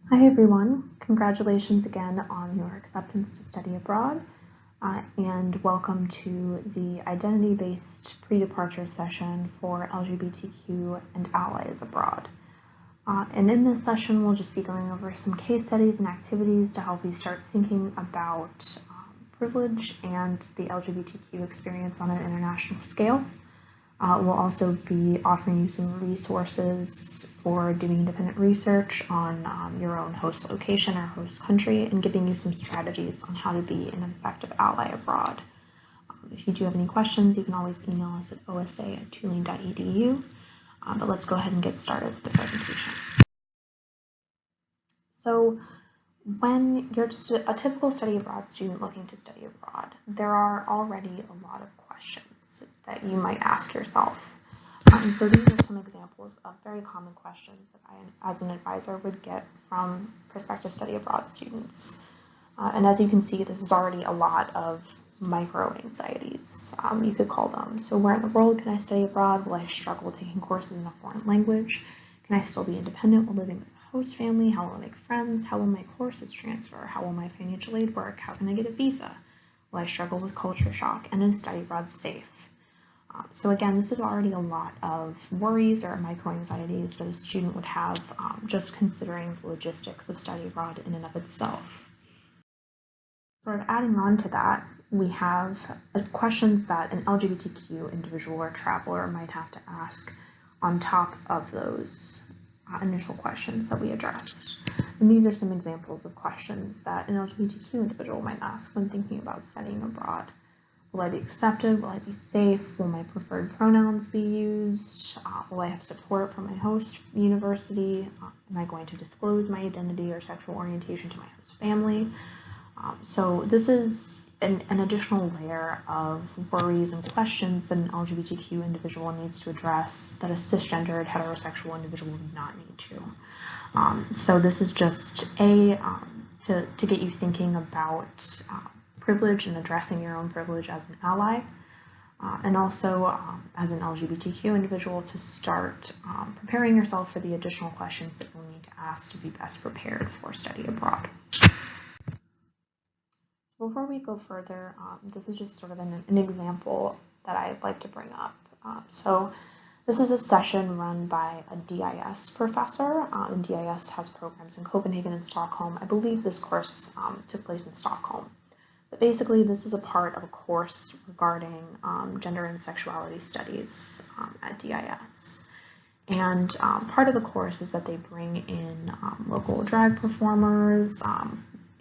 Hi everyone, congratulations again on your acceptance to study abroad and welcome to the identity-based pre-departure session for LGBTQ and allies abroad. And in this session we'll just be going over some case studies and activities to help you start thinking about privilege and the LGBTQ experience on an international scale. We'll also be offering you some resources for doing independent research on your own host location or host country and giving you some strategies on how to be an effective ally abroad. If you do have any questions, you can always email us at osa@tulane.edu. But let's go ahead and get started with the presentation. So when you're just a typical study abroad student looking to study abroad, there are already a lot of questions that you might ask yourself. And so these are some examples of very common questions that I, as an advisor, would get from prospective study abroad students. And as you can see, this is already a lot of micro anxieties, you could call them. So where in the world can I study abroad? Will I struggle taking courses in a foreign language? Can I still be independent while living with a host family? How will I make friends? How will my courses transfer? How will my financial aid work? How can I get a visa? Will I struggle with culture shock? And is study abroad safe? So again, this is already a lot of worries or micro-anxieties that a student would have just considering the logistics of study abroad in and of itself. Sort of adding on to that, we have questions that an LGBTQ individual or traveler might have to ask on top of those initial questions that we addressed. And these are some examples of questions that an LGBTQ individual might ask when thinking about studying abroad. Will I be accepted? Will I be safe? Will my preferred pronouns be used? Will I have support from my host university? Am I going to disclose my identity or sexual orientation to my host family? So this is an additional layer of worries and questions that an LGBTQ individual needs to address that a cisgendered heterosexual individual would not need to. So this is just to get you thinking about privilege and addressing your own privilege as an ally, and also as an LGBTQ individual to start preparing yourself for the additional questions that you'll need to ask to be best prepared for study abroad. So before we go further, this is just sort of an example that I'd like to bring up. So this is a session run by a DIS professor, and DIS has programs in Copenhagen and Stockholm. I believe this course took place in Stockholm. But basically, this is a part of a course regarding gender and sexuality studies at DIS. And part of the course is that they bring in local drag performers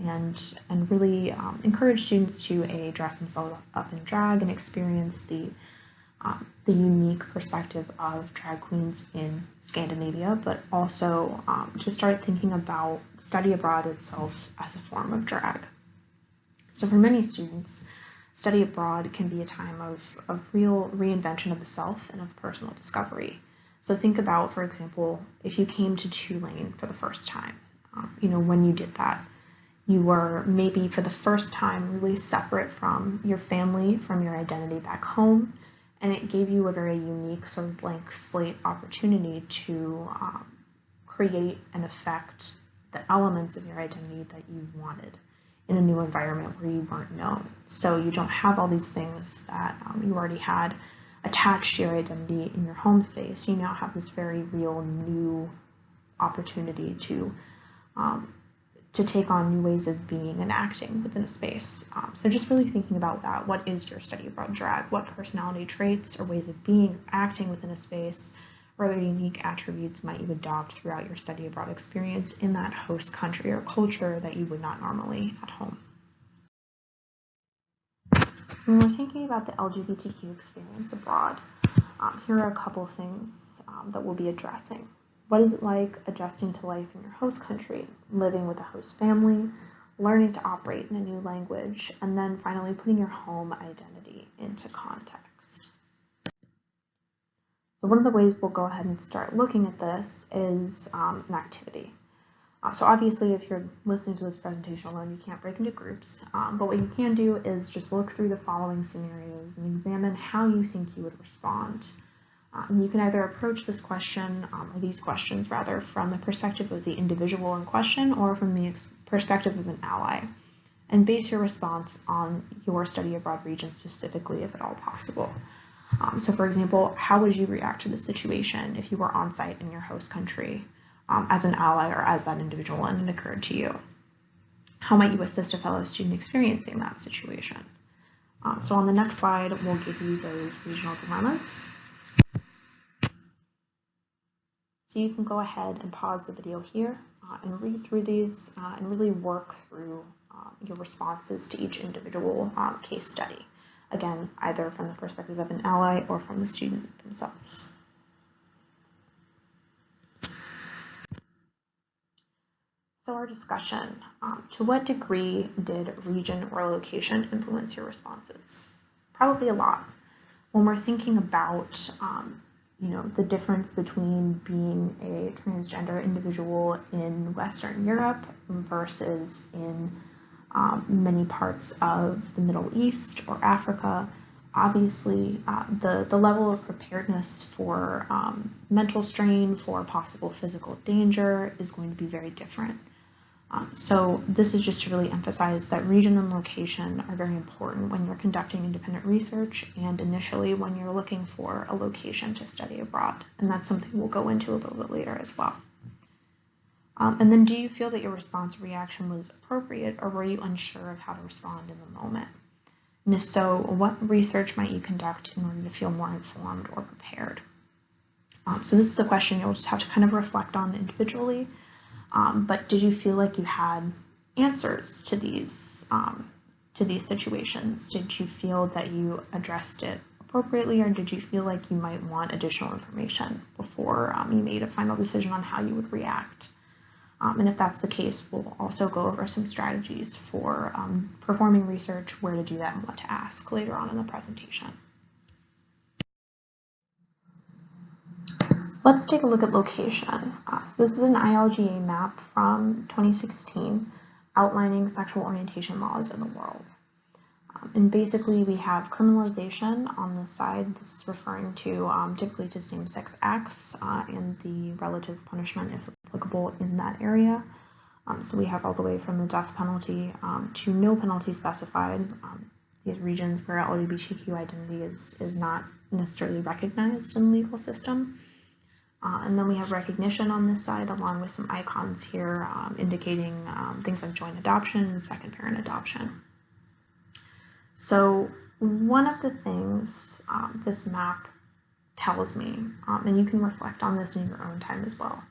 and really encourage students to dress themselves up in drag and experience the unique perspective of drag queens in Scandinavia, but also to start thinking about study abroad itself as a form of drag. So for many students, study abroad can be a time of real reinvention of the self and of personal discovery. So think about, for example, if you came to Tulane for the first time, when you did that, you were maybe for the first time really separate from your family, from your identity back home, and it gave you a very unique sort of blank slate opportunity to create and affect the elements of your identity that you wanted in a new environment where you weren't known. So you don't have all these things that you already had attached to your identity in your home space. You now have this very real new opportunity to take on new ways of being and acting within a space. So just really thinking about that. What is your study abroad drag? What personality traits or ways of being or acting within a space or other unique attributes might you adopt throughout your study abroad experience in that host country or culture that you would not normally at home? When we're thinking about the LGBTQ experience abroad, here are a couple things that we'll be addressing. What is it like adjusting to life in your host country, living with a host family, learning to operate in a new language, and then finally putting your home identity into context? So one of the ways we'll go ahead and start looking at this is an activity. So obviously, if you're listening to this presentation alone, you can't break into groups, but what you can do is just look through the following scenarios and examine how you think you would respond You can either approach this question, or these questions rather, from the perspective of the individual in question or from the perspective of an ally, and base your response on your study abroad region specifically, if at all possible. So for example, how would you react to the situation if you were on site in your host country as an ally or as that individual and it occurred to you? How might you assist a fellow student experiencing that situation? So on the next slide, we'll give you those regional dilemmas. So you can go ahead and pause the video here and read through these and really work through your responses to each individual case study. Again, either from the perspective of an ally or from the student themselves. So our discussion, to what degree did region or location influence your responses? Probably a lot. When we're thinking about the difference between being a transgender individual in Western Europe versus in many parts of the Middle East or Africa, obviously the level of preparedness for mental strain, for possible physical danger is going to be very different. So this is just to really emphasize that region and location are very important when you're conducting independent research and initially when you're looking for a location to study abroad. And that's something we'll go into a little bit later as well. And then, do you feel that your response reaction was appropriate, or were you unsure of how to respond in the moment? And if so, what research might you conduct in order to feel more informed or prepared? So this is a question you'll just have to kind of reflect on individually. But did you feel like you had answers to these situations? Did you feel that you addressed it appropriately, or did you feel like you might want additional information before you made a final decision on how you would react? And if that's the case, we'll also go over some strategies for performing research, where to do that, and what to ask later on in the presentation. So let's take a look at location. So this is an ILGA map from 2016 outlining sexual orientation laws in the world. And basically we have criminalization on the side. This is referring to typically to same-sex acts and the relative punishment if applicable in that area. So we have all the way from the death penalty to no penalty specified. These regions where LGBTQ identity is not necessarily recognized in the legal system. And then we have recognition on this side, along with some icons here indicating things like joint adoption and second parent adoption. So one of the things this map tells me, and you can reflect on this in your own time as well,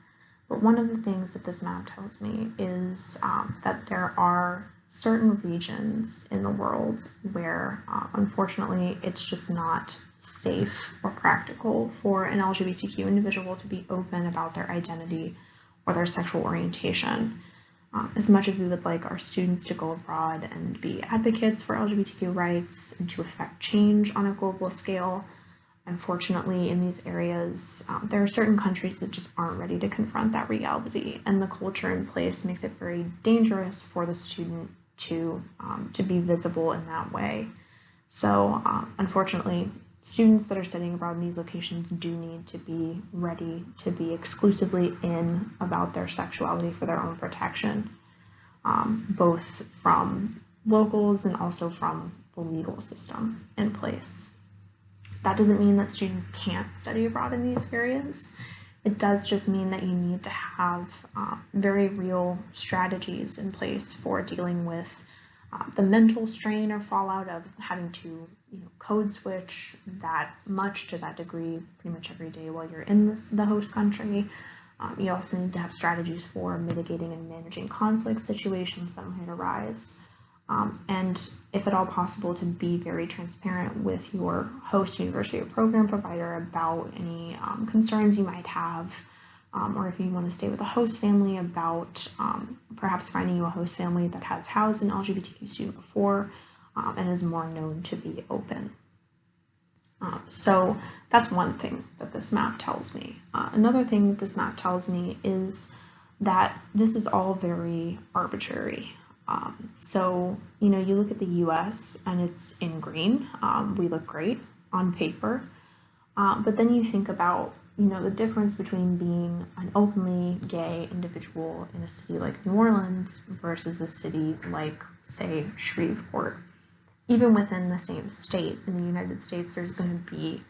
but one of the things that this map tells me is that there are certain regions in the world where unfortunately it's just not safe or practical for an LGBTQ individual to be open about their identity or their sexual orientation. As much as we would like our students to go abroad and be advocates for LGBTQ rights and to affect change on a global scale, unfortunately in these areas, there are certain countries that just aren't ready to confront that reality, and the culture in place makes it very dangerous for the student to be visible in that way. So unfortunately, students that are studying abroad in these locations do need to be ready to be exclusively in about their sexuality for their own protection, both from locals and also from the legal system in place. That doesn't mean that students can't study abroad in these areas. It does just mean that you need to have very real strategies in place for dealing with the mental strain or fallout of having to code switch that much to that degree pretty much every day while you're in the host country. You also need to have strategies for mitigating and managing conflict situations that might arise. And if at all possible, to be very transparent with your host university or program provider about any concerns you might have, or if you want to stay with a host family, about perhaps finding you a host family that has housed an LGBTQ student before and is more known to be open. So that's one thing that this map tells me. Another thing that this map tells me is that this is all very arbitrary. So, you look at the US and it's in green. We look great on paper. But then you think about, the difference between being an openly gay individual in a city like New Orleans versus a city like, say, Shreveport. Even within the same state in the United States, there's going to be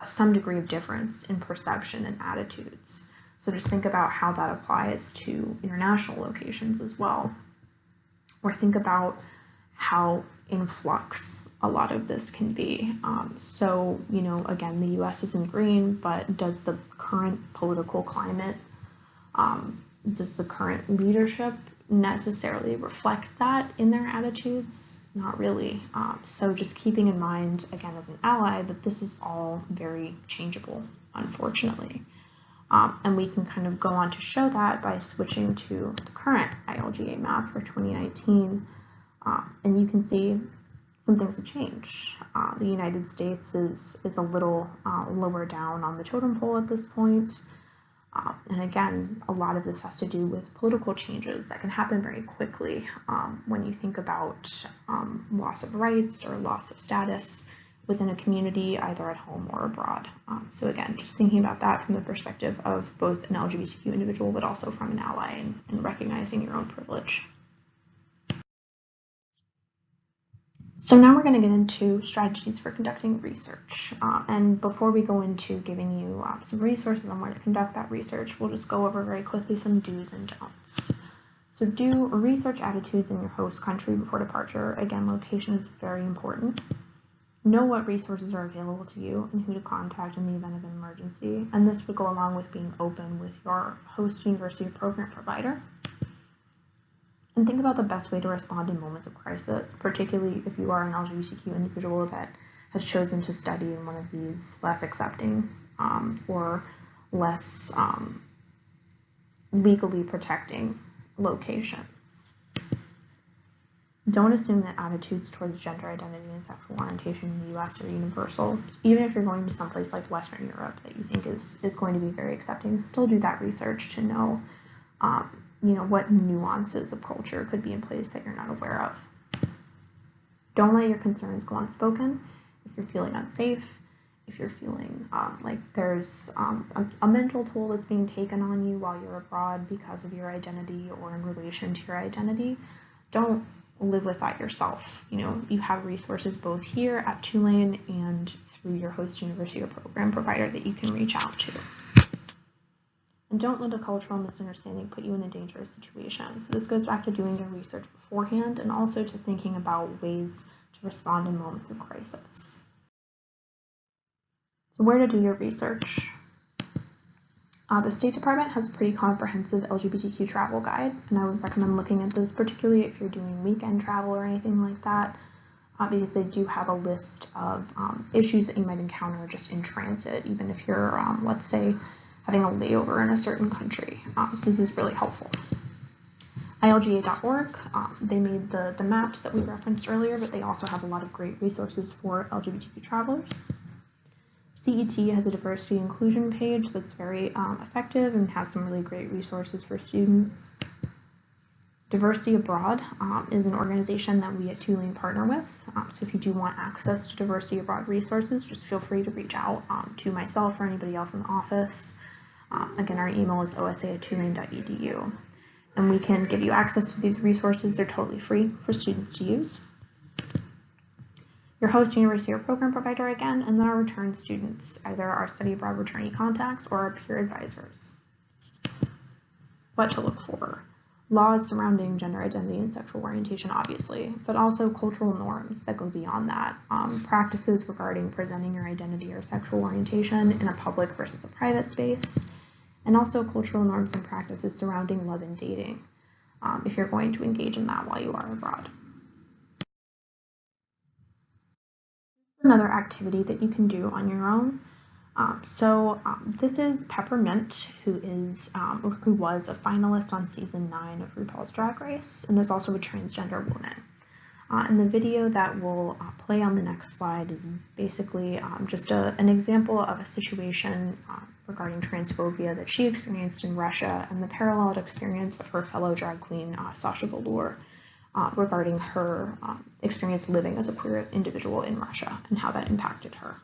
some degree of difference in perception and attitudes. So just think about how that applies to international locations as well. Or think about how in flux a lot of this can be. So, again, the US is in green, but does the current political climate, does the current leadership necessarily reflect that in their attitudes? Not really. So just keeping in mind, again, as an ally, that this is all very changeable, unfortunately. And we can kind of go on to show that by switching to the current ILGA map for 2019. And you can see some things have changed. The United States is a little lower down on the totem pole at this point. And again, a lot of this has to do with political changes that can happen very quickly when you think about loss of rights or loss of status within a community, either at home or abroad. So again, just thinking about that from the perspective of both an LGBTQ individual, but also from an ally, and recognizing your own privilege. So now we're going to get into strategies for conducting research. And before we go into giving you some resources on where to conduct that research, we'll just go over very quickly some do's and don'ts. So do research attitudes in your host country before departure. Again, location is very important. Know what resources are available to you and who to contact in the event of an emergency. And this would go along with being open with your host university or program provider. And think about the best way to respond in moments of crisis, particularly if you are an LGBTQ individual that has chosen to study in one of these less accepting or less legally protecting locations. Don't assume that attitudes towards gender identity and sexual orientation in the US are universal. Even if you're going to someplace like Western Europe that you think is going to be very accepting, still do that research to know what nuances of culture could be in place that you're not aware of. Don't let your concerns go unspoken. If you're feeling unsafe, if you're feeling like there's a mental toll that's being taken on you while you're abroad because of your identity or in relation to your identity, don't live with that yourself. You have resources both here at Tulane and through your host university or program provider that you can reach out to. And don't let a cultural misunderstanding put you in a dangerous situation. So this goes back to doing your research beforehand and also to thinking about ways to respond in moments of crisis. So where to do your research? The State Department has a pretty comprehensive LGBTQ travel guide, and I would recommend looking at this, particularly if you're doing weekend travel or anything like that, because they do have a list of issues that you might encounter just in transit, even if you're, let's say, having a layover in a certain country. So this is really helpful. ILGA.org, they made the maps that we referenced earlier, but they also have a lot of great resources for LGBTQ travelers. CET has a diversity inclusion page that's very effective and has some really great resources for students. Diversity Abroad is an organization that we at Tulane partner with. So if you do want access to Diversity Abroad resources, just feel free to reach out to myself or anybody else in the office. Again, our email is osa@tulane.edu. And we can give you access to these resources. They're totally free for students to use. Your host university or program provider again, and then our return students, either our study abroad returnee contacts or our peer advisors. What to look for. Laws surrounding gender identity and sexual orientation, obviously, but also cultural norms that go beyond that. Practices regarding presenting your identity or sexual orientation in a public versus a private space, and also cultural norms and practices surrounding love and dating, if you're going to engage in that while you are abroad. Another activity that you can do on your own. This is Peppermint, who was a finalist on season 9 of RuPaul's Drag Race, and is also a transgender woman. And the video that will play on the next slide is basically just an example of a situation regarding transphobia that she experienced in Russia, and the paralleled experience of her fellow drag queen, Sasha Velour, regarding her experience living as a queer individual in Russia and how that impacted her.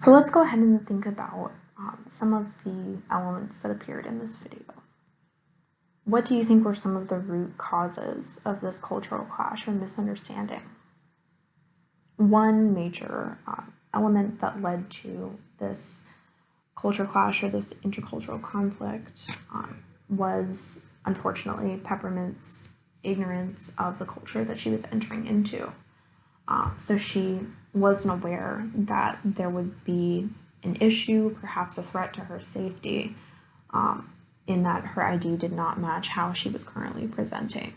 So let's go ahead and think about some of the elements that appeared in this video. What do you think were some of the root causes of this cultural clash or misunderstanding? One major element that led to this culture clash or this intercultural conflict was, unfortunately, Peppermint's ignorance of the culture that she was entering into. So she wasn't aware that there would be an issue, perhaps a threat to her safety, in that her ID did not match how she was currently presenting.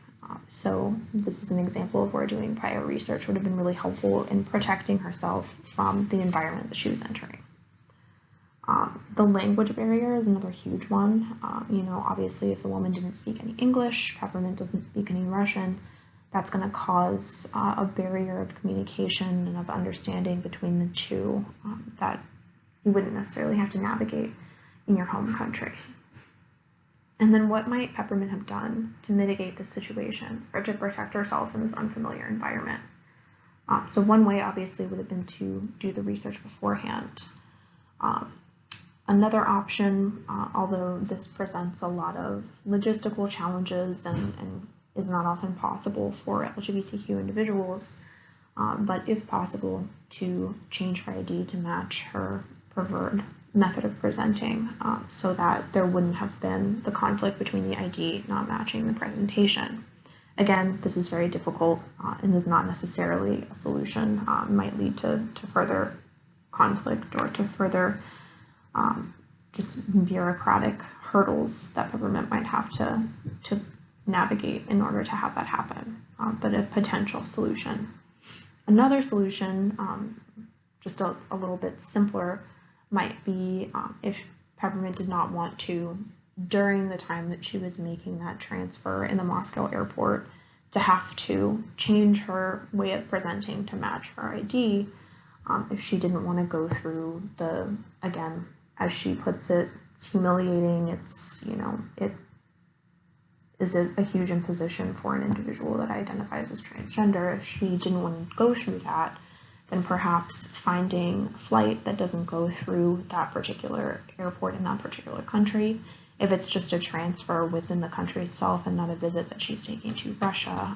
So this is an example of where doing prior research would have been really helpful in protecting herself from the environment that she was entering. The language barrier is another huge one. Obviously, if the woman didn't speak any English, Peppermint doesn't speak any Russian, that's going to cause a barrier of communication and of understanding between the two that you wouldn't necessarily have to navigate in your home country. And then what might Peppermint have done to mitigate this situation or to protect herself in this unfamiliar environment? So one way obviously would have been to do the research beforehand. Another option, although this presents a lot of logistical challenges and is not often possible for LGBTQ individuals, but if possible, to change her ID to match her preferred method of presenting so that there wouldn't have been the conflict between the ID not matching the presentation. Again, this is very difficult and is not necessarily a solution. It might lead to further conflict or to further just bureaucratic hurdles that Peppermint might have to navigate in order to have that happen, but a potential solution. Another solution, just a little bit simpler, might be if Peppermint did not want to, during the time that she was making that transfer in the Moscow airport, to have to change her way of presenting to match her ID, if she didn't want to go through the, again, as she puts it, it's humiliating, it is a huge imposition for an individual that identifies as transgender. If she didn't want to go through that, then perhaps finding a flight that doesn't go through that particular airport in that particular country, if it's just a transfer within the country itself and not a visit that she's taking to Russia,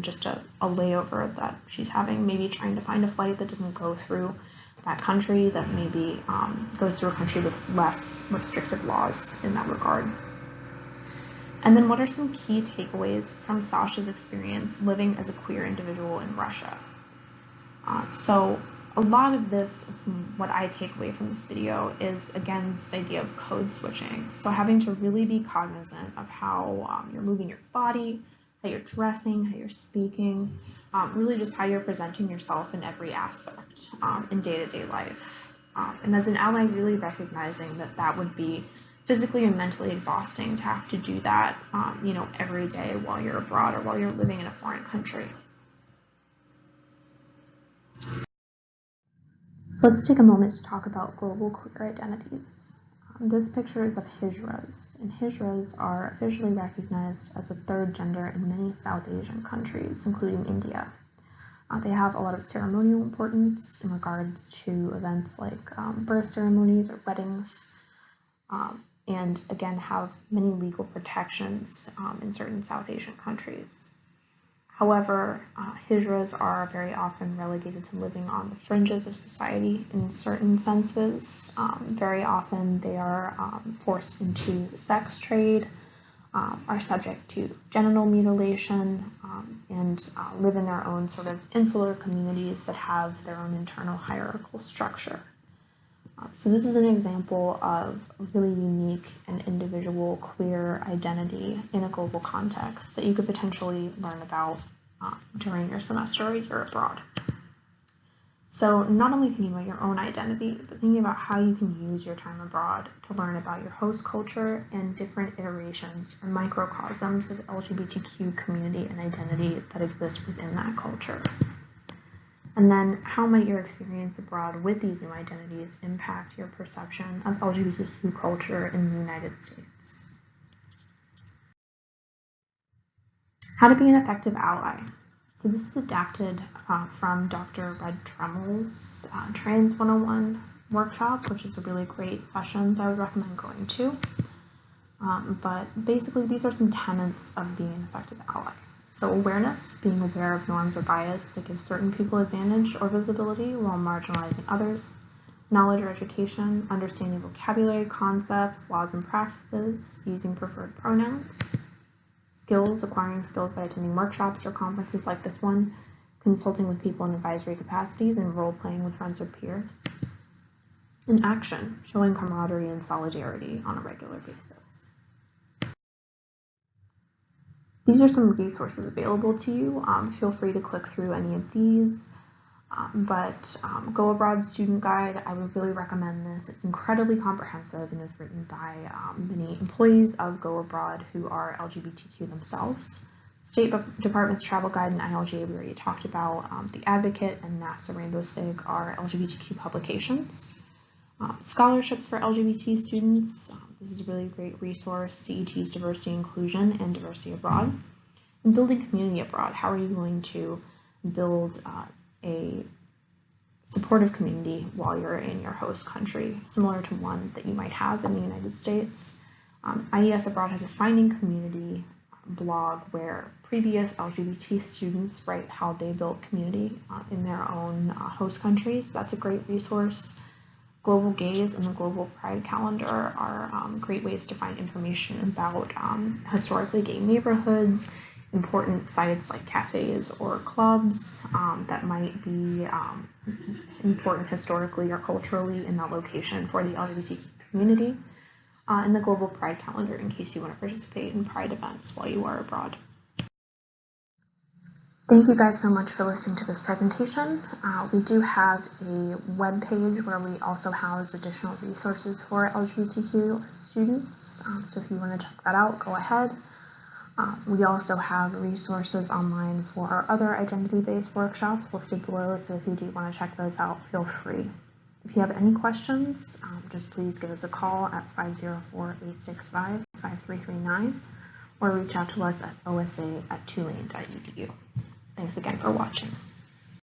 just a layover that she's having, maybe trying to find a flight that doesn't go through that country, that maybe goes through a country with less restrictive laws in that regard. And then what are some key takeaways from Sasha's experience living as a queer individual in Russia? So a lot of this, what I take away from this video, is again this idea of code switching. So having to really be cognizant of how you're moving your body, how you're dressing, how you're speaking, really just how you're presenting yourself in every aspect in day-to-day life. And as an ally, really recognizing that that would be physically and mentally exhausting to have to do that, every day while you're abroad or while you're living in a foreign country. So let's take a moment to talk about global queer identities. This picture is of hijras, and hijras are officially recognized as a third gender in many South Asian countries, including India. They have a lot of ceremonial importance in regards to events like birth ceremonies or weddings, and again have many legal protections in certain South Asian countries. However, hijras are very often relegated to living on the fringes of society in certain senses. Very often they are forced into the sex trade, are subject to genital mutilation, and live in their own sort of insular communities that have their own internal hierarchical structure. So this is an example of a really unique and individual queer identity in a global context that you could potentially learn about during your semester or year abroad. So not only thinking about your own identity, but thinking about how you can use your time abroad to learn about your host culture and different iterations or microcosms of LGBTQ community and identity that exist within that culture. And then how might your experience abroad with these new identities impact your perception of LGBTQ culture in the United States? How to be an effective ally. So this is adapted from Dr. Red Tremel's Trans 101 workshop, which is a really great session that I would recommend going to. But basically, these are some tenets of being an effective ally. So awareness, being aware of norms or bias that give certain people advantage or visibility while marginalizing others. Knowledge or education, understanding vocabulary, concepts, laws and practices, using preferred pronouns. Skills, acquiring skills by attending workshops or conferences like this one, consulting with people in advisory capacities, and role-playing with friends or peers. And action, showing camaraderie and solidarity on a regular basis. These are some resources available to you. Feel free to click through any of these. Go Abroad Student Guide, I would really recommend this. It's incredibly comprehensive and is written by many employees of Go Abroad who are LGBTQ themselves. State Department's Travel Guide and ILGA we already talked about. The Advocate and NASA Rainbow SIG are LGBTQ publications. Scholarships for LGBT students, this is a really great resource. CET's Diversity Inclusion and Diversity Abroad. And Building Community Abroad, how are you going to build a supportive community while you're in your host country, similar to one that you might have in the United States. IES Abroad has a Finding Community blog where previous LGBT students write how they built community in their own host countries. That's a great resource. Global Gaze and the Global Pride Calendar are great ways to find information about historically gay neighborhoods, important sites like cafes or clubs that might be important historically or culturally in that location for the LGBTQ community, and the Global Pride Calendar in case you want to participate in Pride events while you are abroad. Thank you guys so much for listening to this presentation. We do have a web page where we also house additional resources for LGBTQ students, so if you want to check that out, go ahead. We also have resources online for our other identity-based workshops listed below, so if you do want to check those out, feel free. If you have any questions, just please give us a call at 504-865-5339 or reach out to us at osa@tulane.edu. Thanks again for watching.